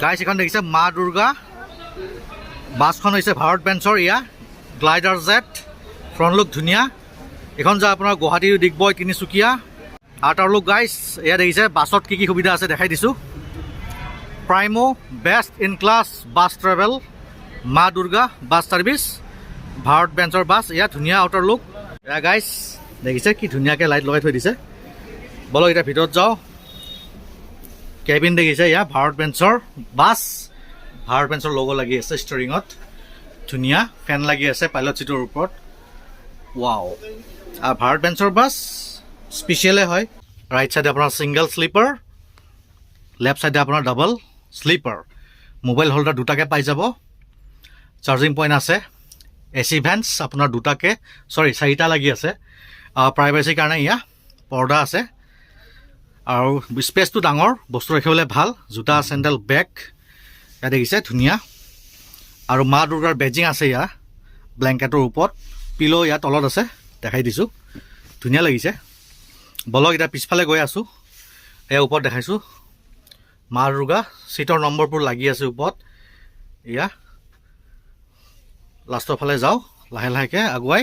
গাইছ এখন দেখিছে মা দুৰ্গা বাছখন হৈছে ভাৰত বেঞ্চৰ এয়া গ্লাইডাৰ জেট ফ্ৰণ্ট লুক ধুনীয়া এখন যায় আপোনাৰ Guwahati Digboi Tinsukia outer look guys এয়া দেখিছে বাছত কি সুবিধা আছে দেখাই দিছোঁ প্ৰাইমো best in class bus travel Maa Durga bus service Bharat বেঞ্চৰ বাছ এয়া ধুনীয়া আউটাৰ লুক এয়া গাইছ দেখিছে কি ধুনীয়াকৈ লাইট লগাই থৈ দিছে বলক এতিয়া ভিতৰত যাওঁ কেবিন দেখিছে এয়া ভাৰত বেঞ্চৰ বাছ ভাৰত বেঞ্চৰ লগ' লাগি আছে ষ্টিয়াৰিঙত ধুনীয়া ফেন লাগি আছে পাইলট চিটৰ ওপৰত ৱাও আৰু ভাৰত বেঞ্চৰ বাছ স্পেচিয়েলে হয় ৰাইট চাইডে আপোনাৰ ছিংগল শ্লিপাৰ লেফ্ট চাইডে আপোনাৰ ডাবল শ্লিপাৰ মোবাইল হোল্ডাৰ দুটাকৈ পাই যাব চাৰ্জিং পইণ্ট আছে এচি ভেণ্টছ আপোনাৰ দুটাকৈ চাৰিটা লাগি আছে প্ৰাইভেচিৰ কাৰণে এয়া পৰ্দা আছে আৰু স্পেচটো ডাঙৰ বস্তু ৰাখিবলৈ ভাল জোতা চেণ্ডেল বেগ ইয়াত দেখিছে ধুনীয়া আৰু মা দুৰ্গাৰ বেজিং আছে ইয়াত ব্লেংকেটৰ ওপৰত পিলো ইয়াত তলত আছে দেখাই দিছোঁ ধুনীয়া লাগিছে বলক এতিয়া পিছফালে গৈ আছোঁ এয়া ওপৰত দেখাইছোঁ মা দুৰ্গা চিটৰ নম্বৰবোৰ লাগি আছে ওপৰত এয়া লাষ্টৰ ফালে যাওঁ লাহে লাহেকৈ আগুৱাই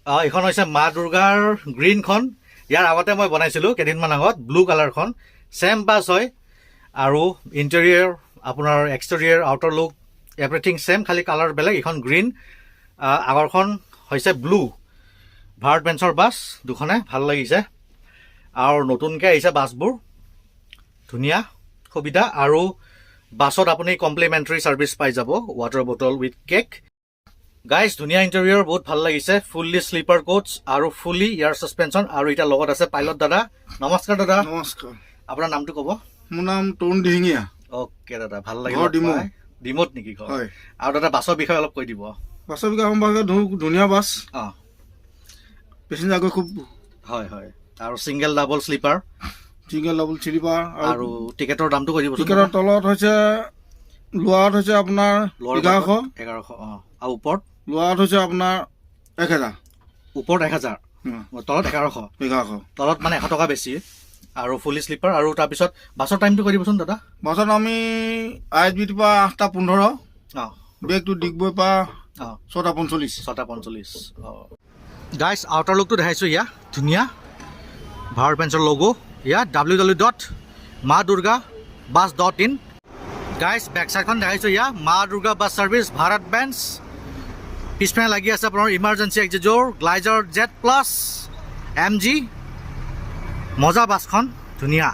এইখন হৈছে মা দুৰ্গাৰ গ্ৰীণখন ইয়াৰ আগতে মই বনাইছিলোঁ কেইদিনমান আগত ব্লু কালাৰখন ছেম বাছ হয় আৰু ইণ্টেৰিয়ৰ আপোনাৰ exterior outer look everything same খালি কালাৰ বেলেগ এইখন গ্ৰীণ আগৰখন হৈছে ব্লু ভাৰত বেঞ্চৰ বাছ দুখনে ভাল লাগিছে আৰু নতুনকৈ আহিছে বাছবোৰ ধুনীয়া সুবিধা আৰু বাছত আপুনি কমপ্লিমেণ্টাৰী ছাৰ্ভিচ পাই যাব water bottle with cake guys ধুনীয়া ইণ্টেৰিয়ৰ বহুত ভাল লাগিছে ফুল্লি শ্লিপাৰ কোচ আৰু ফুল্লি এয়াৰ ছাছপেনশ্যন আৰু এতিয়া লগত আছে পাইলট দাদা নমস্কাৰ দাদা নমস্কাৰ আপোনাৰ নামটো ক'ব মোৰ নাম তৰুণ দিহিঙীয়া অ'কে দাদা ভাল লাগিল ডিমৌত নেকি ঘৰ হয় আৰু দাদা বাছৰ বিষয়ে অলপ কৈ দিব বাছৰ বিষয়ে ধুনীয়া বাছ অঁ পেচেঞ্জাৰ গৈ খুব হয় হয় আৰু ছিংগল ডাবল শ্লিপাৰ শ্লিপাৰ আৰু টিকেটৰ দামটো কৈ দিব টিকেটৰ তলত হৈছে লোৱাত হৈছে আপোনাৰ 1100 অঁ আৰু ওপৰত লোৱাত হৈছে আপোনাৰ 1000 ওপৰত 1000 তলত 1100 তলত মানে 100 টকা বেছি আৰু ফুলি শ্লিপাৰ আৰু তাৰপিছত বাছৰ টাইমটো কৈ দিবচোন দাদা বাছত আমি ISBTৰ পৰা 8:15 অঁ বেগটো ডিগবৈৰ পৰা অঁ 6:45 অঁ গাইজ আউটাৰ লুকটো দেখাইছোঁ ইয়াত ধুনীয়া ভাৰত বেঞ্চৰ লগো ইয়াত www.madurgabus.in গাইজ বেক চাইডখন দেখাইছোঁ ইয়াত Maa Durga bus service Bharat Benz পিছপিনে লাগি আছে আপোনাৰ ইমাৰ্জেঞ্চি এক্সিটৰ গ্লাইডাৰ জেট প্লাছ MG মজা বাছখন ধুনীয়া